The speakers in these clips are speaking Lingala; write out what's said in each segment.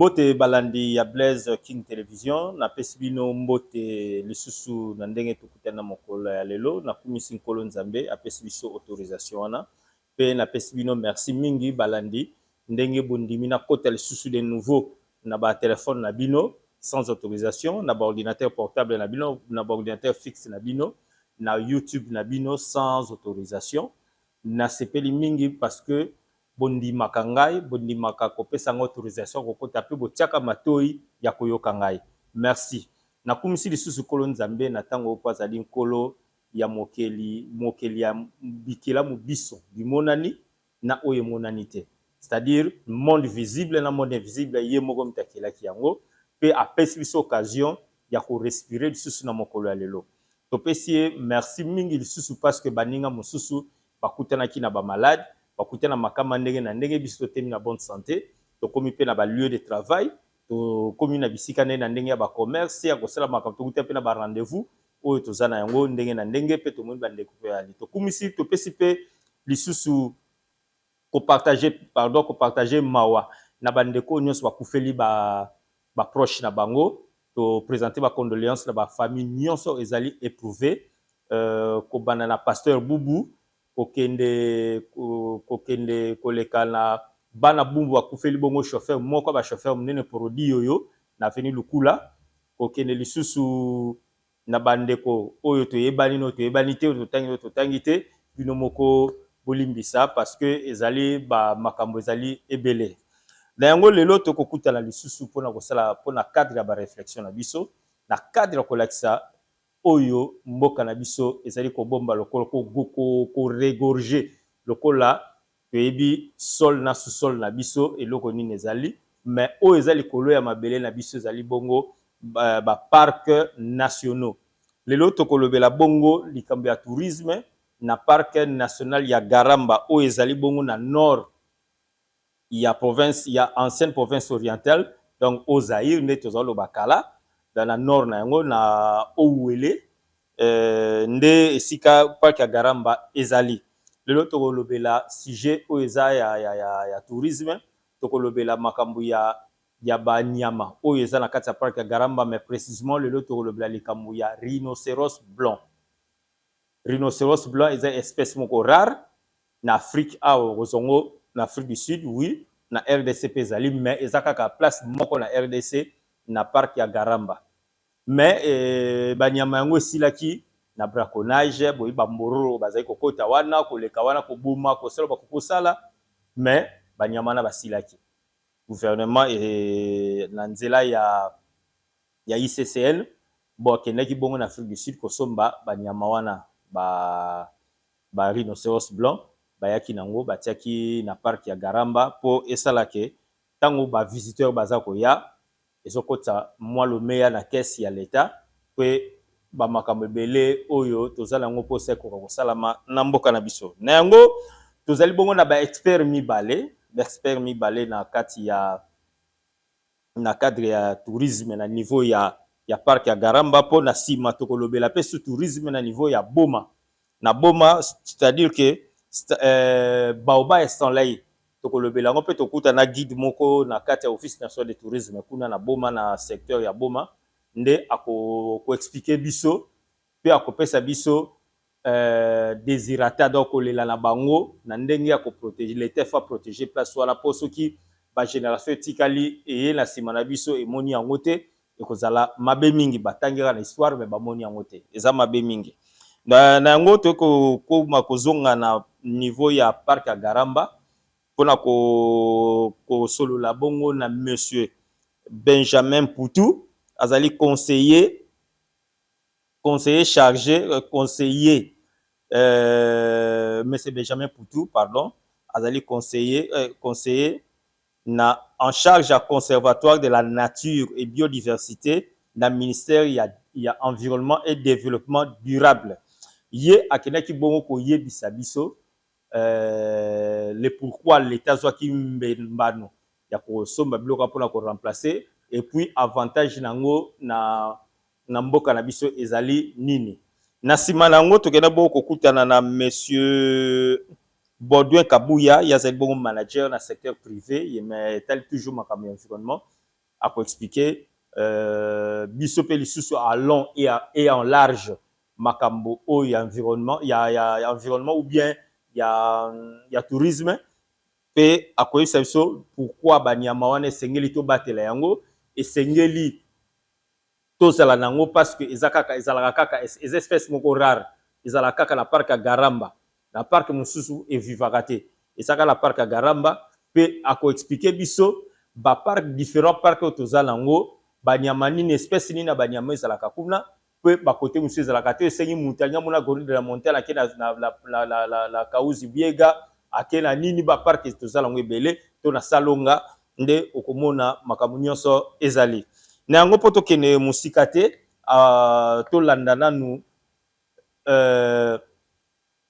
mbote balandi ya Blaise King Television na pesi bino mbote lisusu na ndenge tokutana mokolo ya lelo na kumisi nkolo nzambe apesi biso autorisation wana pe na pesi bino merci mingi balandi ndenge bondimi na kota lisusu de nouveau na ba téléphone na bino sans autorisation na ba ordinateur portable na bino na ba ordinateur fixe na bino na YouTube na bino sans autorisation na sepeli mingi parce que bondimaka ngai bondimaka kopesa ngo autorisation kokota pe botiaka matoi ya koyoka ngai merci nakumisi lisusu kolo nzambe na tango po azali nkolo ya mokeli ya bikela mubiso bimonani na oyo monani te c'est-à-dire monde visible na monde invisible ye moko mtakelaki yango pe apesi biso occasion ya ko respirer lisusu na mokolo ya lelo topesi merci mingi lisusu parce que baninga mosusu bakutanaki na ba malade bakutana makama ndenge na ndenge biso temi na bonne santé to komi pe na ba lieu de travail to komi na bisika na ndenge ya ba commerce ya kosala makambo to kuta pe na ba rendez-vous oyo tozana yango ndenge na ndenge pe to moni ba ndeko pe ali to komisi to pesi pe lisusu ko partager mawa na ba ndeko nyonso bakufeli ba proche na bango to présenter ba condoléances na ba famille nyonso ezali éprouvé ko bana na pasteur Bubu kokende koleka na bana bumbu akufeli bongo chauffeur moko ba chauffeur munene produit yoyo na veni lukula kokende lisusu na bandeko oyo toyebani no toyebani te totangi te bino moko bolimbisa parce que ezali ba makambo ezali ebele na yango lelo tokokutana lisusu pona kosala pona cadre ya ba réflexion na biso na cadre ya kolakisa oyo mboka na biso ezali kobomba lokolo ko regorger lokola toyebi sol na sous-sol na biso eloko nini ezali mais oyo ezali kolo ya mabele na biso ezali bongo ba parc nationaux lelo tokolobela bongo likambo ya tourisme na parc national ya Garamba oyo ezali bongo na nord ya province ya ancienne province orientale donc au Zaïre nde tozalo bakala dans la nord na yango na Ouwele nde esika parc ya Garamba ezali lelo tokolobela sujet oyo eza ya tourisme tokolobela makambo ya banyama oyo eza na kati ya parc ya Garamba mais précisément lelo tokolobela likambo ya rhinocéros blanc eza espèce moko rare na Afrique awo kozongo na Afrique du Sud oui na RDC pe ezali mais eza kaka place moko na RDC na parc ya Garamba mais banyama yango esilaki na braconnage boyi bambororo bazali kokota wana koleka wana kobuma kosala bakokosala mais banyama na basilaki gouvernement na nzela ya ICCN bo kendaki bongo na Afrique du Sud kosomba banyama wana ba rhinocéros blanc bayaki nango batiaki na parc ya Garamba po esalake tango ba visiteur baza koya ezokota mwa lomeya na caisse ya l'État pe ba makambo ebele oyo tozala yango po seko kosalama na mboka na biso na yango tozali bongo na ba expert mibale na kati ya na cadre ya tourisme na niveau ya parc ya Garamba po na sima tokolobela pe su tourisme na niveau ya Boma na Boma c'est-à-dire que Baoba Estanlai tokolobela ngo pe tokuta na guide moko na kati ya office national de tourisme kuna na Boma na secteur ya Boma nde ko expliquer biso pe akopesa biso désirata donc kolela na bango na ndenge ya ko protéger l'état fa protéger place wana po soki ba génération etikali eye na sima na biso emoni yango te ekozala mabe mingi batangera na histoire mais bamoni yango te eza mabe mingi na yango ko makozonga na niveau ya parc ya Garamba pona ko solola bongo na monsieur Benjamin Poutou azali conseiller chargé monsieur Benjamin Poutou pardon azali conseiller en charge à conservatoire de la nature et biodiversité na ministère ya environnement et développement durable ye akenaki bongo ko yebisa biso le pourquoi l'état zwaki mbano ya ko somba biloko pona ko remplacer et puis avantage nango na mboka na biso ezali nini na sima nango tokena boko kutana na monsieur Baudouin Kabouya yazali bongo manager na secteur privé mais tel toujours makambo environnement ako expliquer biso pe lisusu à long et en large makambo o ya environnement ya environnement ou bien ya tourisme pe akoyebisa biso pourquoi banyama wana esengeli tobatela yango esengeli tozala nango parce que ezalaka kaka eza espèce moko rare ezalaka kaka na parc ya Garamba na parc mosusu evivaka te ezalaka na parc ya Garamba pe akoexplike biso baparc différent parc oyo toza nango banyama nini espèce nini na banyama ezalaka kuna pe bakote mosusu ezalaka te esengi mutu alingi amona gorille de la montagne ake na Kauzi Biega ake na nini baparc toza nango ebele to na Salonga nde okomona makambo nyonso ezali na yango mpo tokende mosika te tolanda nanu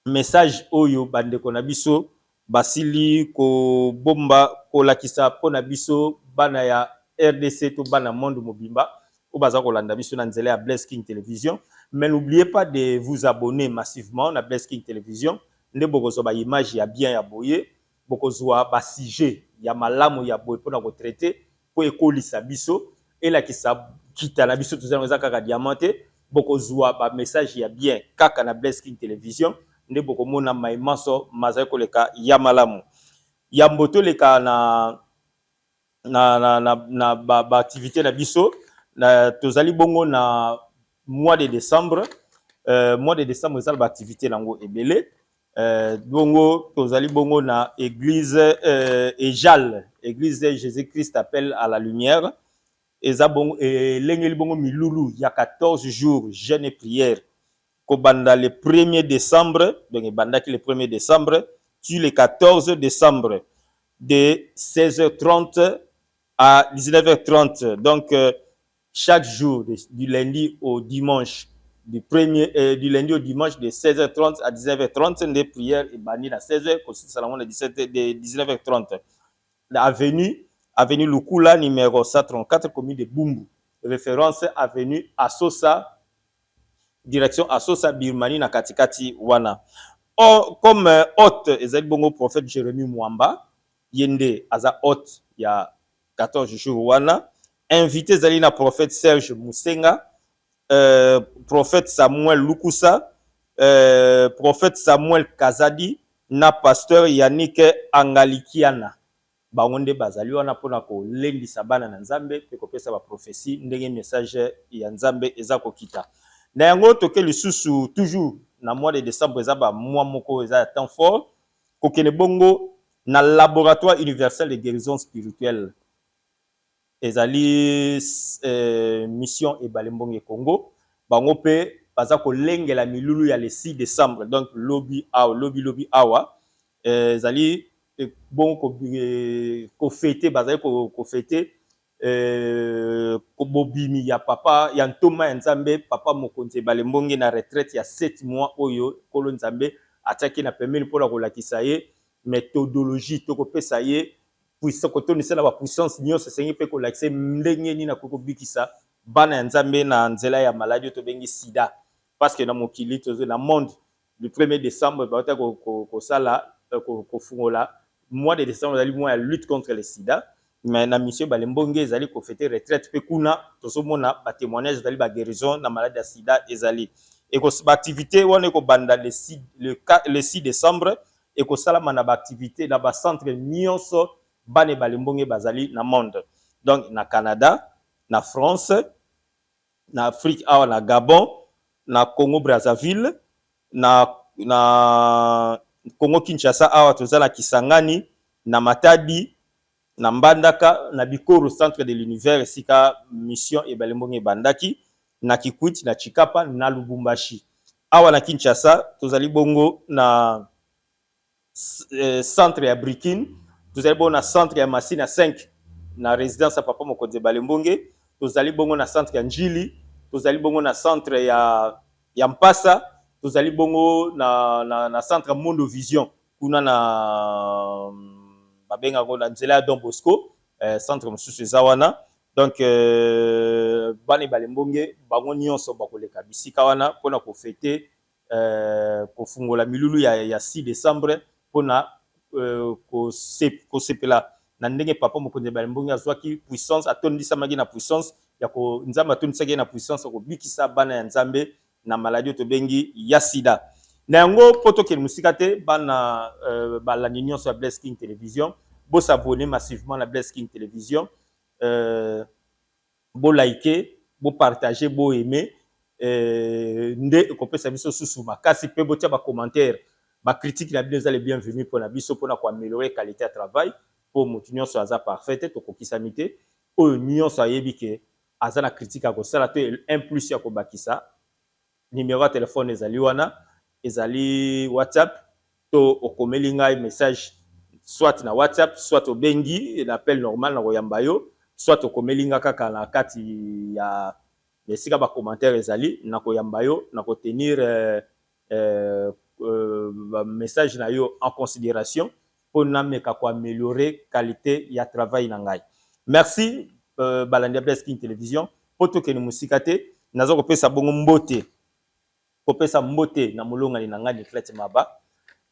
message oyo bandeko na biso basili kobomba kolakisa mpona biso bana ya RDC to bana monde mobimba oyo baza kolanda biso na nzela ya Blaise King Television. Mais n'oubliez pas de vous abonner massivement na Blaise King Television nde bokozwa ba image ya bien ya boye bokozwa ba sujet ya malamu ya boye mpona kotraite po ekolisa biso elakisa kita na biso tozala eza kaka diamante bokozwa ba message ya bien kaka na Blaise King Television nde bokomona maimaso mazali koleka ya malamu ya mboto leka na ba activité na biso tozali bongo na mois de décembre ezala ba activité nango ebele bongo tozali bongo na église Ejal église Jésus-Christ appelle à la lumière eza bongo lengeli bongo milulu ya 14 jours jeûne et prière kobanda le 1er décembre donc bandaki le 1er décembre tu le 14 décembre de 16h30 à 19h30 donc chaque jour du lundi au dimanche du lundi au dimanche de 16h30 à 19h30 des prières et banni à 16h de 19h30 avenue Lukula numéro 134 commune de Bumbu référence avenue Asosa direction Asosa Birmanie na katikati wana comme hôte ezali bongo prophète Jérémie Mwamba yende aza hôte ya 14 jours wana invité zali na prophète Serge Musenga prophète Samuel Lukusa prophète Samuel Kazadi na pasteur Yannick Angalikiana bango nde bazali wana mpona kolendisa bana na Nzambe pe kopesa ba prophétie ndenge message ya Nzambe eza kokita na yango toke lisusu toujours na mois de décembre eza ba mois moko eza temps fort kokene bongo na laboratoire universel de guérison spirituelle ezali mission ebale mbonge Congo bango pe baza kolengela milulu ya le 6 décembre donc lobby awa ezali bon ko fêter bazali ko fêter ko bobimi ya papa ya ntoma ya Nzambe papa mokonzi ebale mbonge na retraite ya 7 mois oyo kolo Nzambe ataki na pembeni mpona kolakisa ye méthodologie to kopesa ye puissance kotonisa na ba puissance nyonso sengi pe kolakisa ndenge nini na kokobikisa bana ya Nzambe na nzela ya maladie to bengi sida parce que na mokili tozo na monde le 1er décembre ba ko sala ko fungola mois de décembre ezali mois ya lutte contre le sida mais na mission balembonge ezali ko fêter retraite pe kuna tozomona ba témoignage ezali ba guérison na maladie ya sida ezali et ko ba activité wana ko banda le 6 décembre et ko sala na ba activité na ba centre nyonso bane balembonge bazali na monde donc na Canada na France na Afrique awa na Gabon na Congo Brazzaville na Congo Kinshasa awa tozala Kisangani na Matadi na Mbandaka na Bikoro centre de l'univers sika mission ebalembonge bandaki na Kikwit na Chikapa na Lubumbashi awa na Kinshasa tozali bongo na centre ya Brikine tozali bongo na centre ya Masina 5 na résidence ya papa mokonzi balembonge tozali bongo na centre ya Njili tozali bongo na centre ya Mpasa tozali bongo na centre Mondo Vision kuna na babenga ngo na nzela ya Don Bosco centre mosusu eza wana donc bana balembonge bango nyonso bakoleka bisika wana mpona kofete kofungola milulu ya 6 décembre mpona kosepela na ndenge papa mokonzi Balimbongi azwaki puissance atondisamaki na puissance ya ko nzambe atondisaki na puissance ko bikisa bana ya nzambe na maladie to bengi ya sida. Na yango poto ke musika te bana balandi nyonso ya Blaise King Television bo s'abonner massivement na Blaise King Television, bo liker, bo partager, bo aimer, nde kopesa biso susu makasi pe bo tia ba commentaire ba critique na biso les bienvenus pour na biso pour na ko améliorer qualité de travail pour motunyo so aza parfaite to kokisami te oyo nyonso ayebi ke aza na critique a ko sala to 1+ ya ko bakisa. Numéro de téléphone ezali wana, ezali WhatsApp to okomeli ngai message soit na WhatsApp soit au bengi l'appel normal na koyamba yo, soit okomeli nga kaka na kati ya esika ba commentaire ezali na koyamba yo na ko tenir message na yo en considération pour na meka ko améliorer qualité ya travail na ngai. Merci balandi Blaise King Television poto ke ni musika te nazo ko pesa bongo mbote kopesa mbote na molongani na ngai Niclette Maba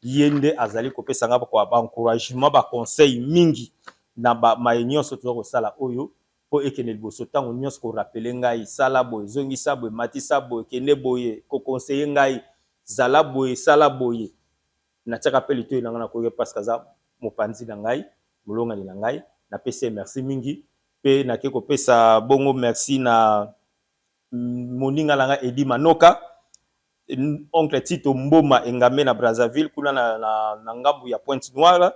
yende azali kopesa nga kwa ba encouragement ba conseil mingi na ba mayenyoso to ko sala oyo po ekene liboso tango nyonso ko rappeler ngai sala boye zongisa boye matisa boye kende boye ko conseiller ngai zala boye sala boye na tiaka pe lito na nga na ko parce que za mopanzi na ngai molongani na ngai na pesa merci mingi pe na ke kopesa bongo merci na moninga la nga Edi Manoka oncle Tito Mboma engame na Brazzaville kuna na ngambu ya Pointe Noire,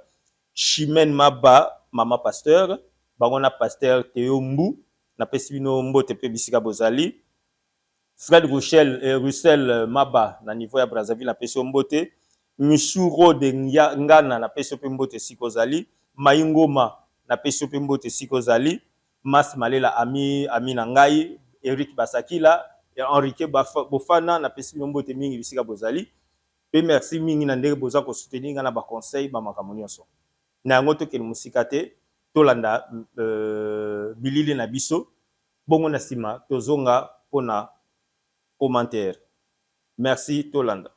Chimène Maba mama pasteur bangona pasteur Théo Mbu na pesibino mbote pe bisika bozali, Fred Russell Maba na niveau ya Brazzaville na pesio mbote, Mishuro de Ngana na pesio pe mbote sikozali, Maingoma na pesio pe mbote sikozali, Mas Malela ami na ngai, Eric Basakila Enrique Bofana na pesi mbote mingi bisika bozali pe merci mingi na ndenge boza ko soutenir na ba conseil ba makambo nyonso na yango to ke musika te tolanda bilili na biso bongo na sima tozonga pona commentaire. Merci tolanda.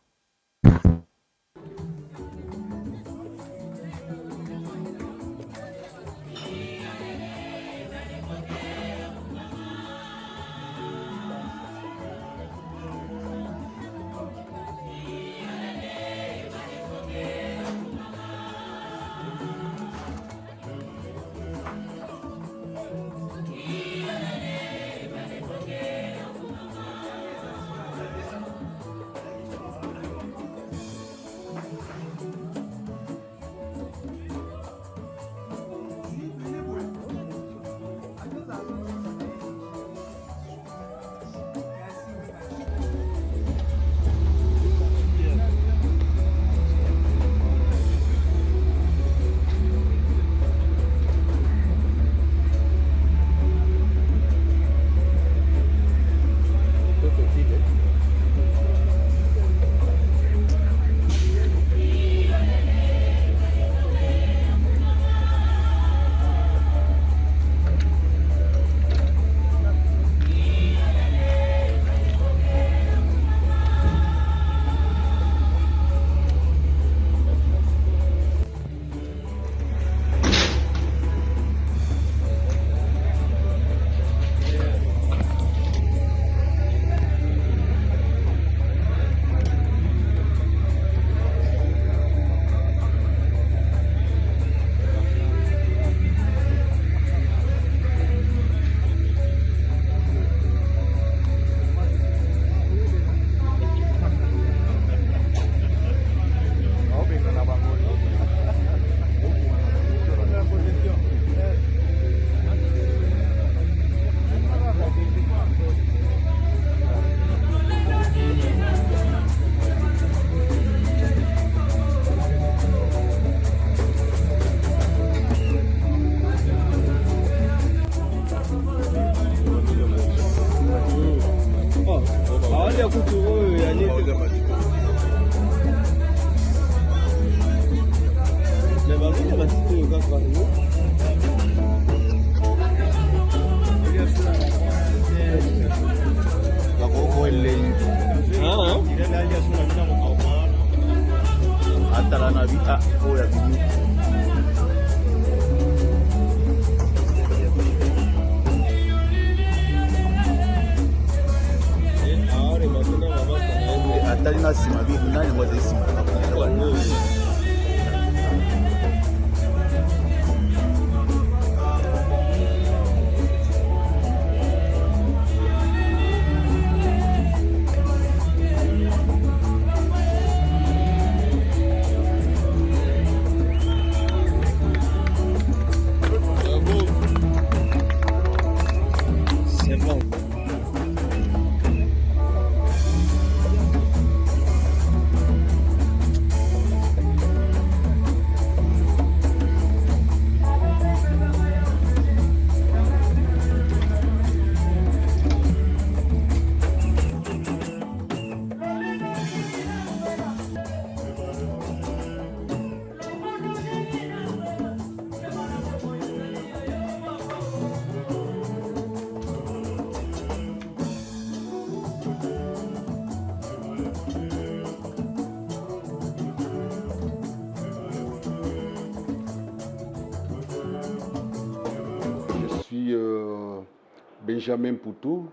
Benjamin Poutou,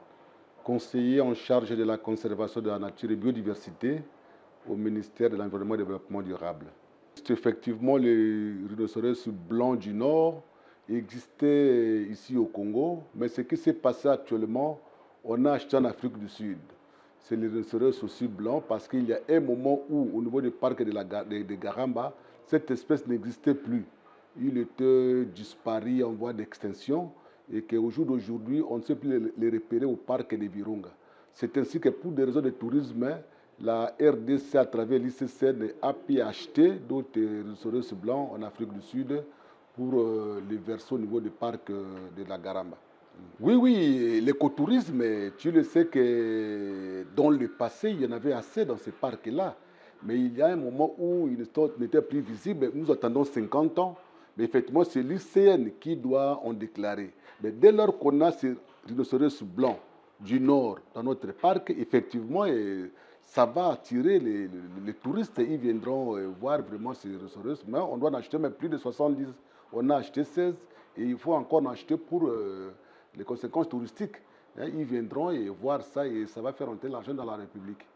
conseiller en charge de la conservation de la nature et biodiversité au ministère de l'Environnement et du Développement durable. Effectivement, les rhinocéros blancs du Nord existaient ici au Congo, mais ce qui s'est passé actuellement, on a acheté en Afrique du Sud. C'est les rhinocéros aussi blancs parce qu'il y a un moment où, au niveau du parc de Garamba, cette espèce n'existait plus. Il était disparu en voie d'extinction et qu'au jour d'aujourd'hui, on ne sait plus les repérer au parc de Virunga. C'est ainsi que pour des raisons de tourisme, la RDC, à travers l'ICCN, a pu acheter d'autres rhinocéros blancs en Afrique du Sud pour les verser au niveau du parc de la Garamba. Oui, oui, l'écotourisme, tu le sais que dans le passé, il y en avait assez dans ces parcs-là. Mais il y a un moment où ils n'étaient plus visibles. Nous attendons 50 ans. Mais effectivement, c'est l'ICN qui doit en déclarer. Mais dès lors qu'on a ces rhinocéros blancs du Nord dans notre parc, effectivement, ça va attirer les touristes. Ils viendront voir vraiment ces rhinocéros. Mais on doit en acheter même plus de 70. On a acheté 16 et il faut encore en acheter pour les conséquences touristiques. Ils viendront et voir ça et ça va faire entrer l'argent dans la République.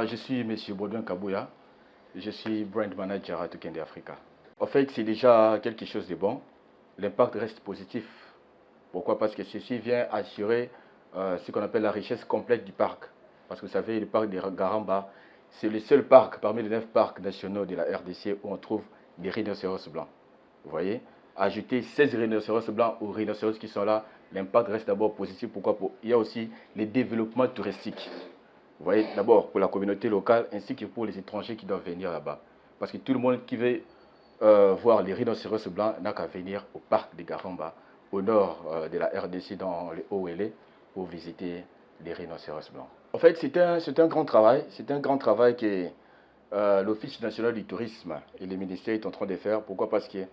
Je suis M. Baudouin Kabouya, je suis Brand Manager à Tukende Africa. En fait, c'est déjà quelque chose de bon. L'impact reste positif. Pourquoi? Parce que ceci vient assurer ce qu'on appelle la richesse complète du parc. Parce que vous savez, le parc de Garamba, c'est le seul parc parmi les 9 parcs nationaux de la RDC où on trouve des rhinocéros blancs. Vous voyez? Ajouter 16 rhinocéros blancs aux rhinocéros qui sont là, l'impact reste d'abord positif. Pourquoi? Il y a aussi les développements touristiques. Vous voyez, d'abord pour la communauté locale ainsi que pour les étrangers qui doivent venir là-bas. Parce que tout le monde qui veut voir les rhinocéros blancs n'a qu'à venir au parc de Garamba, au nord de la RDC, dans le Haut-Wélé, pour visiter les rhinocéros blancs. En fait, c'est un grand travail. C'est un grand travail que l'Office national du tourisme et les ministères sont en train de faire. Pourquoi? Parce qu'il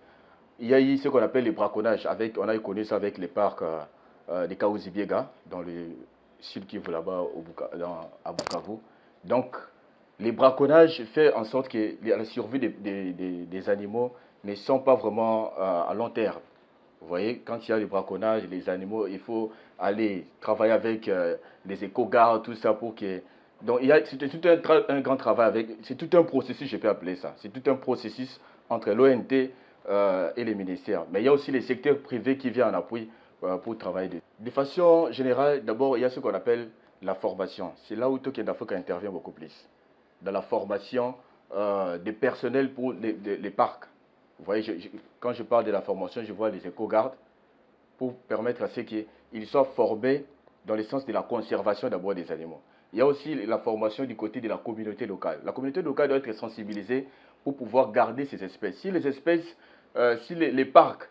y a eu ce qu'on appelle les braconnages. On a connu ça avec les parcs de Kaouzi-Biega, dans le sud Kivu, là-bas à Bukavu. Donc, les braconnages font en sorte que la survie des animaux ne sont pas vraiment à long terme. Vous voyez, quand il y a les braconnages, les animaux, il faut aller travailler avec les éco-gardes, tout ça pour que... Donc, c'est tout un grand travail avec... C'est tout un processus, je peux appeler ça. C'est tout un processus entre l'ONT et les ministères. Mais il y a aussi les secteurs privés qui viennent en appui pour travailler. De façon générale, d'abord, il y a ce qu'on appelle la formation. C'est là où Token Africa intervient beaucoup plus. Dans la formation des personnels pour les parcs. Vous voyez, quand je parle de la formation, je vois les éco-gardes pour permettre à ceux qu'ils soient formés dans le sens de la conservation d'abord des animaux. Il y a aussi la formation du côté de la communauté locale. La communauté locale doit être sensibilisée pour pouvoir garder ces espèces. Si les espèces, si les parcs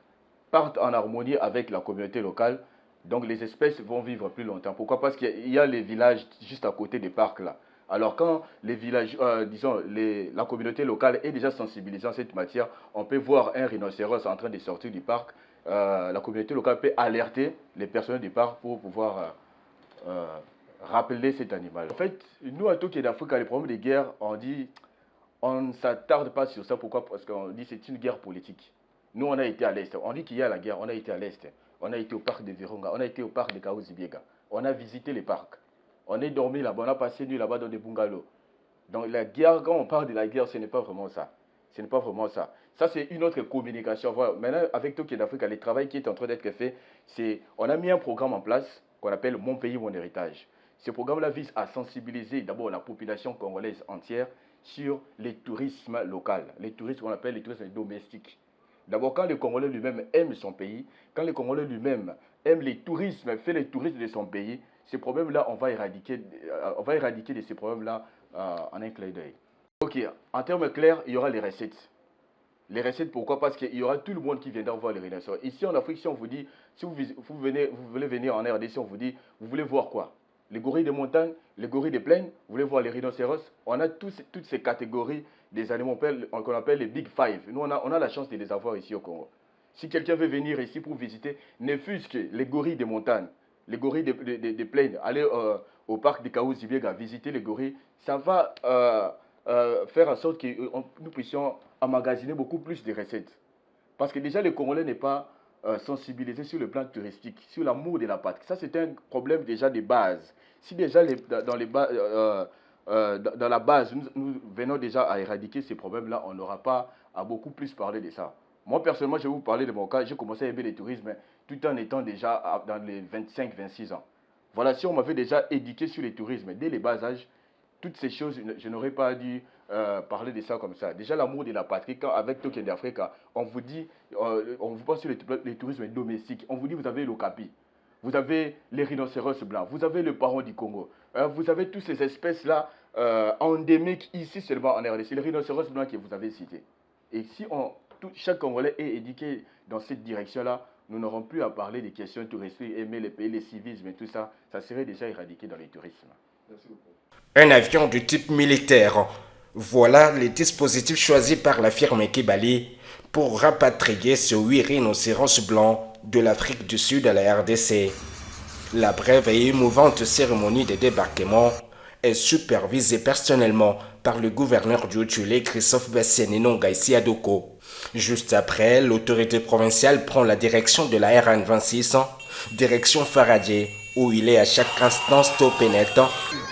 partent en harmonie avec la communauté locale, donc les espèces vont vivre plus longtemps. Pourquoi? Parce qu'il y a les villages juste à côté des parcs là. Alors quand les villages, disons, la communauté locale est déjà sensibilisée en cette matière, on peut voir un rhinocéros en train de sortir du parc. La communauté locale peut alerter les personnels du parc pour pouvoir rappeler cet animal. En fait, nous à Token Africa, les problèmes de guerre, on dit, on ne s'attarde pas sur ça. Pourquoi? Parce qu'on dit que c'est une guerre politique. Nous, on a été à l'Est. On dit qu'il y a la guerre, on a été à l'Est. On a été au parc de Virunga, on a été au parc de Kaouzi-Biega. On a visité les parcs. On est dormi là-bas, on a passé une nuit là-bas dans des bungalows. Donc la guerre, quand on parle de la guerre, ce n'est pas vraiment ça. Ce n'est pas vraiment ça. Ça, c'est une autre communication. Voilà. Maintenant, avec Token Africa, le travail qui est en train d'être fait, c'est on a mis un programme en place qu'on appelle Mon pays, mon héritage. Ce programme-là vise à sensibiliser d'abord la population congolaise entière sur les tourismes local, les tourismes qu'on appelle les tourismes domestiques. D'abord, quand le Congolais lui-même aime son pays, quand le Congolais lui-même aime les tourismes, fait les touristes de son pays, ces problèmes-là, on va éradiquer de ces problèmes-là en un clin d'œil. Ok, en termes clairs, il y aura les recettes. Les recettes, pourquoi? Parce qu'il y aura tout le monde qui viendra voir les rhinocéros. Ici en Afrique, si on vous dit, si vous voulez venir en RDC, on vous dit, vous voulez voir quoi? Les gorilles de montagne, les gorilles de plaine, vous voulez voir les rhinocéros? On a toutes ces catégories des animaux qu'on appelle les Big Five. Nous, on a la chance de les avoir ici au Congo. Si quelqu'un veut venir ici pour visiter, ne fût-ce que les gorilles des montagnes, les gorilles des plaines, aller au parc de Kaouzi-Biega, visiter les gorilles, ça va faire en sorte que nous puissions emmagasiner beaucoup plus de recettes. Parce que déjà, le Congolais n'est pas sensibilisé sur le plan touristique, sur l'amour de la patrie. Ça, c'est un problème déjà de base. Si déjà dans la base, nous venons déjà à éradiquer ces problèmes-là, on n'aura pas à beaucoup plus parler de ça. Moi, personnellement, je vais vous parler de mon cas. J'ai commencé à aimer le tourisme tout en étant déjà dans les 25-26 ans. Voilà, si on m'avait déjà éduqué sur le tourisme dès les bas âges, toutes ces choses, je n'aurais pas dû parler de ça comme ça. Déjà, l'amour de la patrie, quand avec Token d'Africa, on vous dit, on vous parle sur les tourismes domestiques, on vous dit, vous avez l'okapi, vous avez les rhinocéros blancs, vous avez le paron du Congo, vous avez toutes ces espèces-là endémiques ici seulement en RDC, les rhinocéros blancs que vous avez cités. Et si chaque Congolais est éduqué dans cette direction-là, nous n'aurons plus à parler des questions touristiques, aimer les pays, les civismes et tout ça, ça serait déjà éradiqué dans le tourisme. Merci beaucoup. Un avion du type militaire. Voilà les dispositifs choisis par la firme Kibali pour rapatrier ce 8 rhinocéros blancs de l'Afrique du Sud à la RDC. La brève et émouvante cérémonie de débarquement est supervisée personnellement par le gouverneur du Haut-Tulé, Christophe Bassiani-Nonga ici à Doko. Juste après, l'autorité provinciale prend la direction de la RN 26, direction Faradier, où il est à chaque instant stoppé net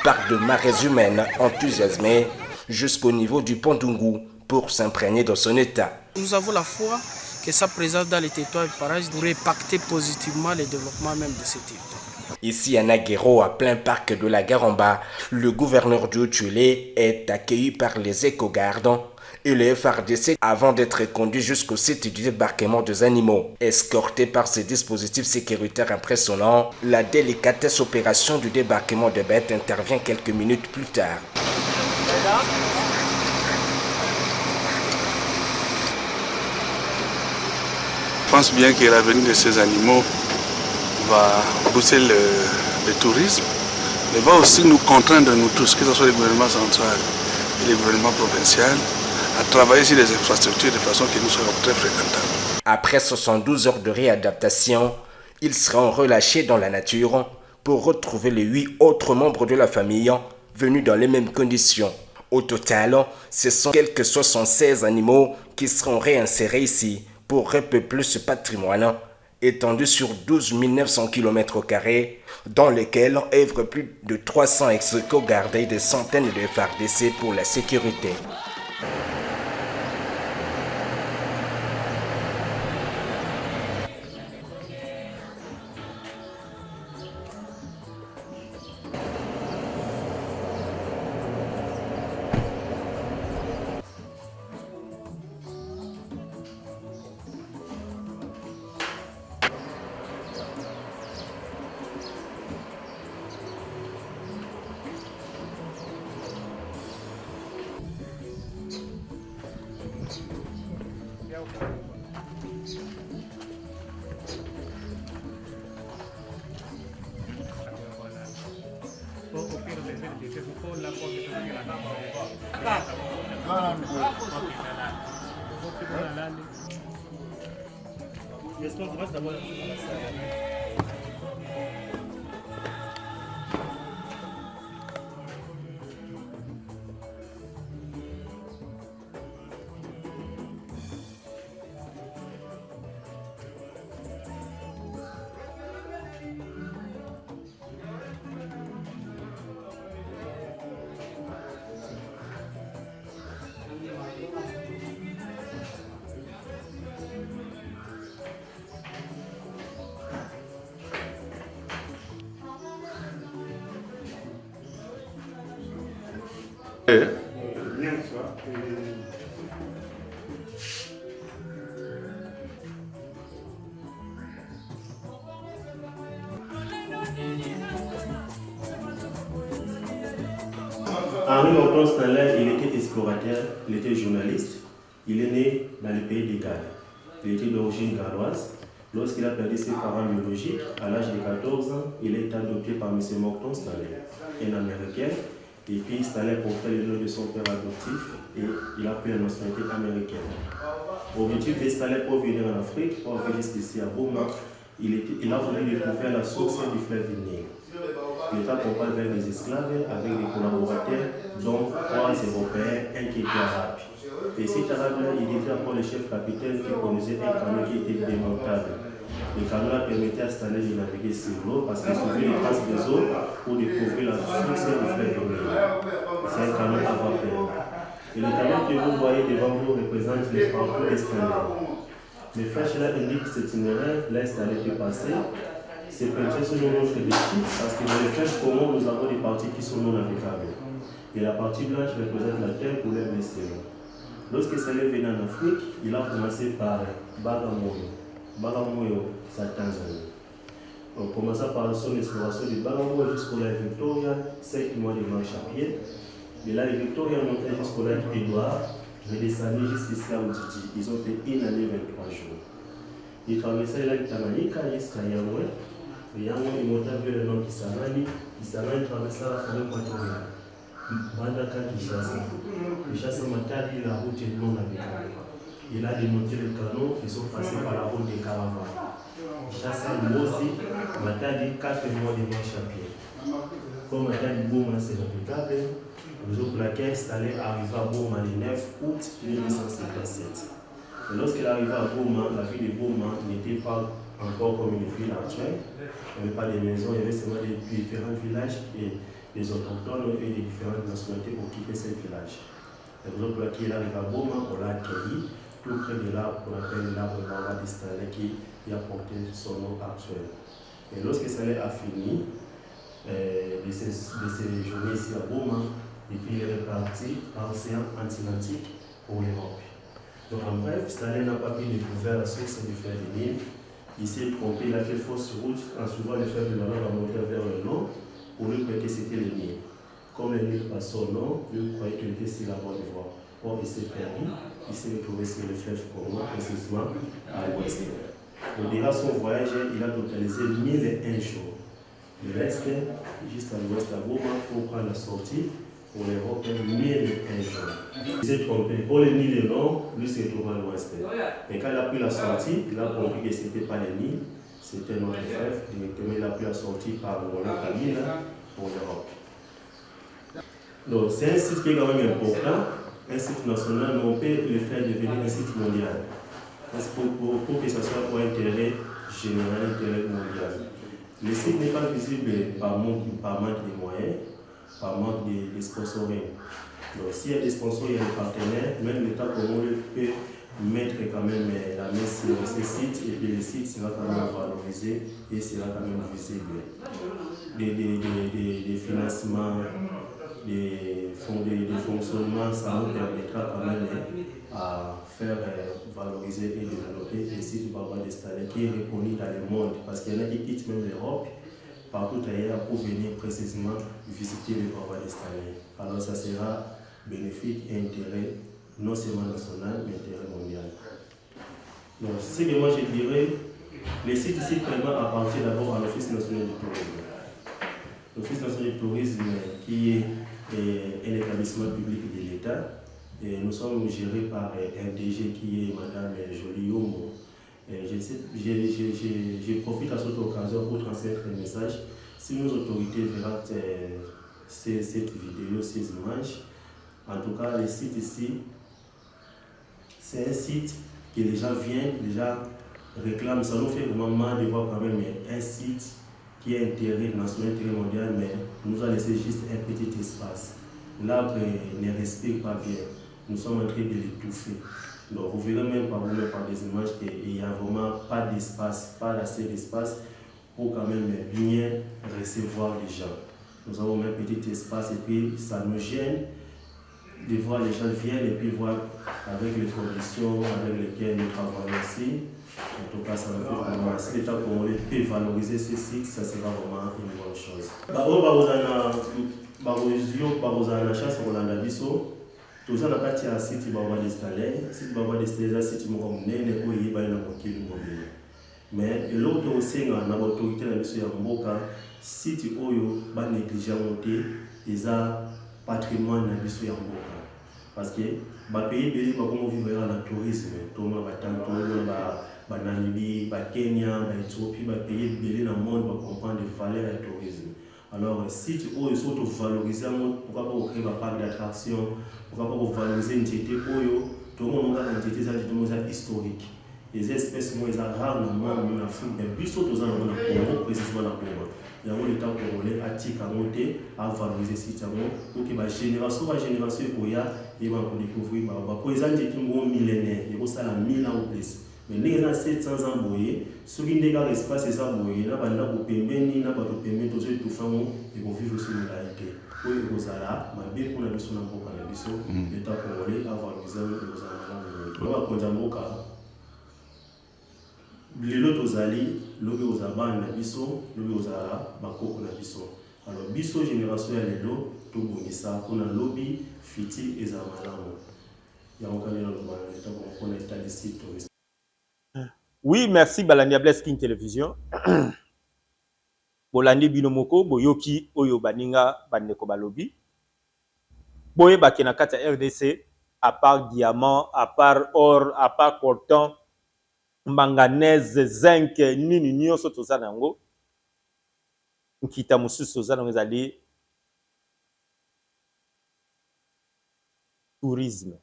par de marées humaines enthousiasmées jusqu'au niveau du pont d'Ungu pour s'imprégner dans son état. Nous avons la foi que sa présence dans les territoires et parages pourrait impacter positivement le développement même de ces territoires. Ici à Naguero, à plein parc de la Garamba, le gouverneur du Haut-Tulé est accueilli par les éco-gardes et les FARDC avant d'être conduit jusqu'au site du débarquement des animaux. Escorté par ces dispositifs sécuritaires impressionnants, la délicatesse opération du débarquement des bêtes intervient quelques minutes plus tard. Je pense bien que l'avenir de ces animaux va booster le tourisme, mais va aussi nous contraindre, nous tous, que ce soit le gouvernement central et le gouvernement provincial, à travailler sur les infrastructures de façon que nous soyons très fréquentables. Après 72 heures de réadaptation, ils seront relâchés dans la nature pour retrouver les 8 autres membres de la famille venus dans les mêmes conditions. Au total, ce sont quelques 76 animaux qui seront réinsérés ici pour repeupler ce patrimoine étendu sur 12 900 km², dans lesquels œuvrent plus de 300 ex-co-gardes et des centaines de FARDC pour la sécurité. Henri Hortense Tanler, il était explorateur, il était journaliste. Il est né dans le pays des Galles. Il était d'origine galloise. Lorsqu'il a perdu ses parents biologiques, à l'âge de 14 ans, il est adopté par M. Hortense Tanler, un Américain Et puis installé pour faire le nom de son père adoptif et il a pris la nationalité américaine. L'objectif d'installer pour venir en Afrique, pour venir jusqu'ici à Boma, il a voulu découvrir la source du fleuve Nil. L'État compare vers les esclaves avec des collaborateurs, dont 3 Européens, un qui était arabe. Et cet arabe-là, il était encore le chef capitaine qui conduisait un canot qui était démontable. Le canot permettait à Stanley de naviguer sur l'eau parce qu'il suivait les traces des eaux pour découvrir la source du fleuve Nil. C'est un canot à vapeur. Et le canot que vous voyez devant vous représente les parcours de Stanley. Les flèches là indiquent cet itinéraire, là Stanley est passé. Ces peintures sont non des titres parce que dans les flèches communs, nous avons des parties qui sont non navigables. Et la partie blanche représente la terre pour les blessés. Lorsque Stanley venait en Afrique, il a commencé par Bagamoyo. Bagamoyo, c'est la Tanzanie. On commença par son exploration de Bagamoyo jusqu'au lac Victoria, 5 mois de marche à pied. De là, Victoria montait jusqu'au lac Edouard, redescendu jusqu'ici à Oudjidji. Ils ont fait 1 année 23 jours. Ils traversaient le lac Tanganyika jusqu'à Yangwé. Yangwé, ils montaient vers le nord Kisangani. Kisangani traversait la forêt équatoriale. Bandaka Kinshasa. Kinshasa Matadi, la route est non navigable. Il a démonté le canot, ils sont passés par la route des caravanes. Kinshasa, Mozi, Matadi, 4 mois de marche à pied. Comme Matadi Boma, c'est navigable, le jour pour laquelle Stanley arriva à Boma le 9 août 1857. Et lorsqu'il arriva à Boma, la ville de Boma n'était pas encore comme une ville actuelle. Il n'y avait pas de maisons, il y avait seulement des différents villages et les autochtones et les différentes nationalités occupaient ces villages. Et le jour pour laquelle il arriva à Boma, on l'a accueilli, tout près de l'arbre qu'on appelle l'arbre Baba de Stanley qui a porté son nom actuel. Et lorsque Stanley a fini de séjourner ici à Boma, et puis il est reparti par l'océan Atlantique pour l'Europe. Donc en bref, Stanley n'a pas pu découvrir la source du fleuve Nil. Il s'est trompé, il a fait fausse route en suivant le fleuve Nil va monter vers le nord pour lui croire que c'était le Nil. Comme le Nil passe au nord, lui croyait qu'il était sur la bonne voie. Or, il s'est perdu, il s'est retrouvé sur le fleuve Congo, précisément à l'ouest. Au-delà de son voyage, il a totalisé 1001 jours. Il reste juste à l'ouest à Boma pour prendre la sortie. Pour l'Europe, 1001 jours. Il s'est trompé. Pour le Nil et nord, lui se trouve à l'ouest. Et quand il a pris la sortie, il a compris que ce n'était pas le Nil, c'était notre fleuve. Directement, il a pris la sortie par le lac Kabila pour l'Europe. Donc, c'est un site qui est quand même important, un site national, mais on peut le faire devenir un site mondial. Pour que ce soit pour intérêt général, intérêt mondial. Le site n'est pas visible par manque de moyens, par manque de sponsoring. Donc s'il y a des sponsors, il y a des partenaires, même l'État commun peut mettre quand même la main sur ces sites et puis le site sera quand même valorisé et sera quand même visible. Des financements, des fonctionnements, ça nous permettra quand même à faire valoriser et développer le site Baba de Stanley qui est reconnu dans le monde parce qu'il y en a qui quittent même l'Europe partout ailleurs pour venir précisément visiter le Baba de Stanley. Alors ça sera bénéfique et intérêt non seulement national mais intérêt mondial. Donc ce que moi je dirais, le site ici vraiment appartient d'abord à l'Office national du tourisme. L'Office national du tourisme qui est un établissement public de l'État. Et nous sommes gérés par un DG qui est Madame Jolie Yomo. Je profite à cette occasion pour transmettre un message. Si nos autorités verront cette vidéo, ces images, en tout cas, le site ici, c'est un site que les gens viennent, les gens réclament. Ça nous fait vraiment mal de voir quand même un site qui est intérêt national, intérêt mondial, mais nous a laissé juste un petit espace. L'arbre ne respire pas bien. Nous sommes en train de l'étouffer. Donc vous verrez même par vous-même par des images qu'il n'y a vraiment pas d'espace, pas assez d'espace pour quand même bien recevoir les gens. Nous avons un petit espace et puis ça nous gêne de voir les gens viennent et puis voir avec les conditions avec lesquelles nous travaillons ici. En tout cas, ça nous fait vraiment. Si l'État congolais peut valoriser ces sites, ça sera vraiment une bonne chose. Toza na kati ya site Baba de Stanley, site Baba de Stanley, site moko munene oyo yeba na mokili mobile. Mais eloko tosenga na autorité na biso ya mboka, site oyo ba négliger monter eza patrimoine na biso ya mboka parce que bapays ebele bakomo vivre na tourisme tomona batantoona banamibi bakenya baéthiopie bapays ebele na monde bacomprendre valeur ya tourisme. Alors si tu oyo so tovaloriser yango pourquoi pas ocréer baparc d'attraction pourquoi pas kovaloriser nzete oyo tomononga na nzete eza nzete mo eza historique les espèces mo eza rare na monde en Afrique mais biso toza nango na Congo précisément na Goma yango l'état congolais atika yango te avaloriser site yango pour que bagénération ekoya yeba kodécouvrir po eza nzete ngo millénaire ekosala 1000 ans ou plus mais ndenge eza 700 ans boye soki nde kaka espace eza boye na bandako pembeni na bato pembeni tozoetufango ekovivre sur molai te oyo ekozala mabe mpona biso na mboka na biso l'état congolais avaloriser yango ekozala malamu na bakonzi ya mboka lelo tozali lobi ozala bana na biso lobi ozala bakoko na biso alors biso génération ya lelo tobongisa mpona lobi fiti ezala malamu yango kani naloba na leta mpona etalisi tourisme. Oui, merci Balania Bless King Television. Bolandi binomoko boyoki oyo baninga bandeko balobi. Boye bakena kata RDC à part diamant, à part or, à part coltan, manganèse, zinc, nini nyonso toza nango. Nkita mususu toza nango ezali tourisme.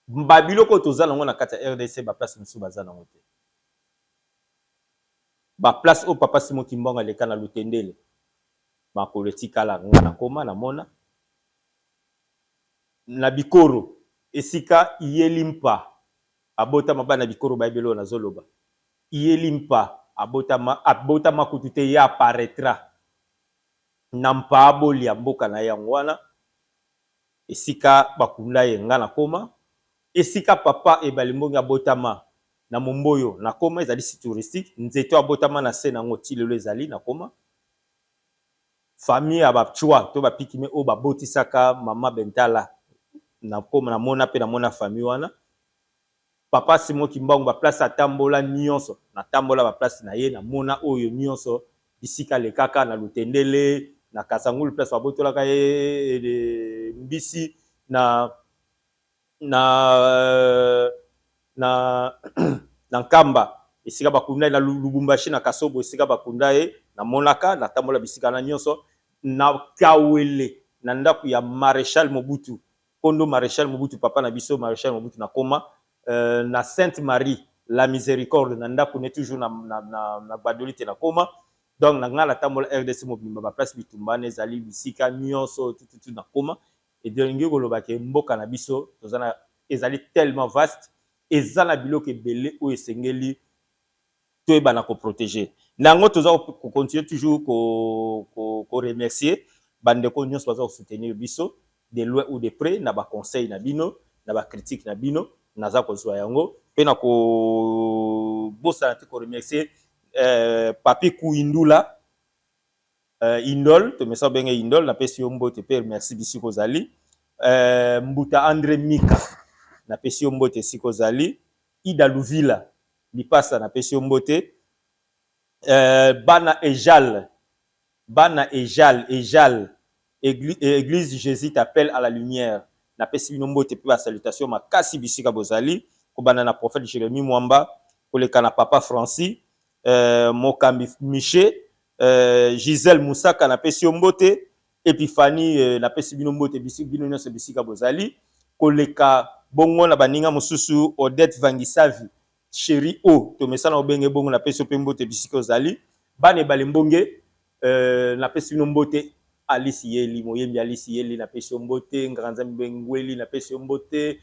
Babiloko toza nango na kata RDC ba place musu baza nango te. Ba place au papa Simon Kimbonga leka na Lutendele. Ba politika la ngana koma na mona. Na Bikoro esika iyelimpa abota mabana Bikoro baibelo na zoloba. Iyelimpa abota makutute ya apparaîtra. Nampa aboli ya mboka na yangwana. Esika bakunda ye ngana koma. Esika papa ebalimbonga botama na momboyo na koma ezali si touristique nzeto abotama na se nango tilelo ezali na koma famille abachwa to bapikime o babotisaka mama Bentala na koma na mona pe na mona famille wana papa Simon Kimbangu ba place atambola nyonso na tambola ba place na ye na mona oyo nyonso bisika le kaka na Lutendele na Kasangulu place babotolaka ye mbisi na Nkamba esika bakunda na Lubumbashi na Kasobo esika bakunda na monaka na tambola bisika na nyonso na Kawele na ndaku ya Maréchal Mobutu kondo Maréchal Mobutu papa na biso Maréchal Mobutu na koma na Sainte Marie la Miséricorde na ndaku ne toujours na Badolite na koma donc na ngala tambola RDC mobimba ba place bitumbane ezali bisika nyonso tout na koma et de koloba ke mboka na biso tozana ezali tellement vaste ezala biloko ebele o esengeli to ebana ko protéger nango toza ko continuer toujours ko remercier bandeko nyonso baza ko soutenir biso de loin ou de près na ba conseil na bino na ba critique na bino naza ko zwa yango pe na ko bosa na ko remercier papi Kuindula Indol to mesa benge Indol na pesi mbote pe merci bisiko zali Mbuta André Mika na pesi mbote siko zali Ida Luvila lipasa na pesi mbote bana Ejal église Jésus t'appelle à la lumière na pesi mbote pe ba salutation makasi bisika bozali ko bana na prophète Jérémie Mwamba ko leka na papa Francis Mokambi Miché Gisèle Moussaka na pesi mbote Epiphanie na pesi bino mbote bisika bino nyonso bisika bozali koleka bongo na baninga mususu Odette Vangisavi chéri o to mesana obenge bongo na pesi pe mbote bisika ozali bane balembonge na pesi bino mbote Alice Yeli moyembi Alice Yeli na pesi mbote Nganza Mbengweli na pesi mbote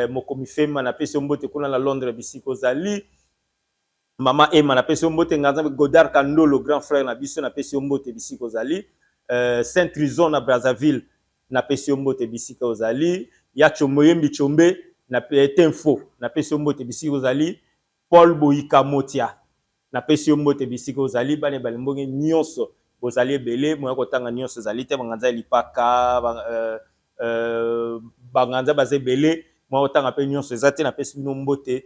Mokomi Fema na pesi mbote kuna na Londres bisika ozali Mama Emma na pesi mbote Nganza Godard Kandolo grand frère na biso na pesi mbote bisika ozali Saint-Trison na Brazzaville na pesi mbote bisika ozali ya Chomboyembi Chombe na Tenfo na pesi mbote bisika ozali Paul Boyika Motia na pesi mbote bisika ozali bane balimbonge nyonso bozali ebele moya kotanga nyonso ezali te banganza lipaka banganza bazebele moya kotanga pe nyonso ezate na pesi bino mbote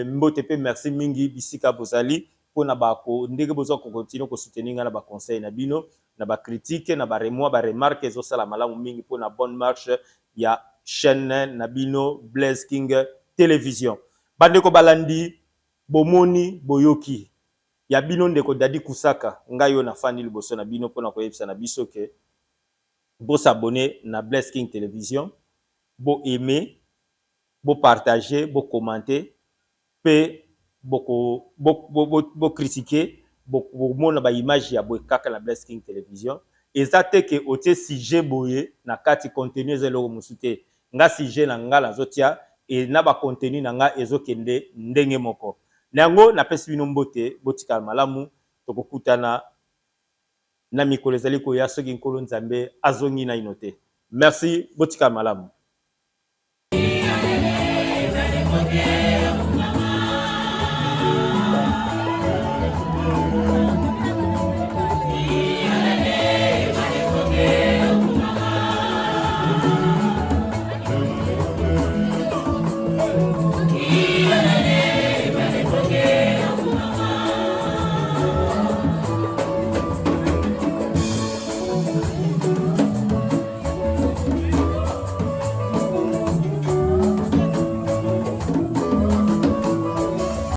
mbote pe merci mingi bisika bozali pona bako ndenge bozo ko continuer ko soutenir na ba conseil na bino na ba critique na ba remoi ba remarque zo sala malamu mingi pour na bonne marche ya chaîne Nabino Blaise King Télévision. Bandeko balandi bomoni boyoki ya bino ndeko Dadi Kusaka ngayo na fani liboso na bino pona koyebisa na biso ke bo s'abonner na Blaise King Télévision, bo aimer, bo partager, bo commenter, pe bo critiquer, bo mona ba image ya bo kaka na Blaise King Télévision. Ezate ke otie sujet boye na kati contenu zelo musute nga sujet na nga la zotia et na ba contenu na nga ezokende ndenge moko. Nango na pesi bino mbote botika malamu tokokutana na mikolo ezali koya soki nkolo Nzambe azongi na inote. Merci botika malamu.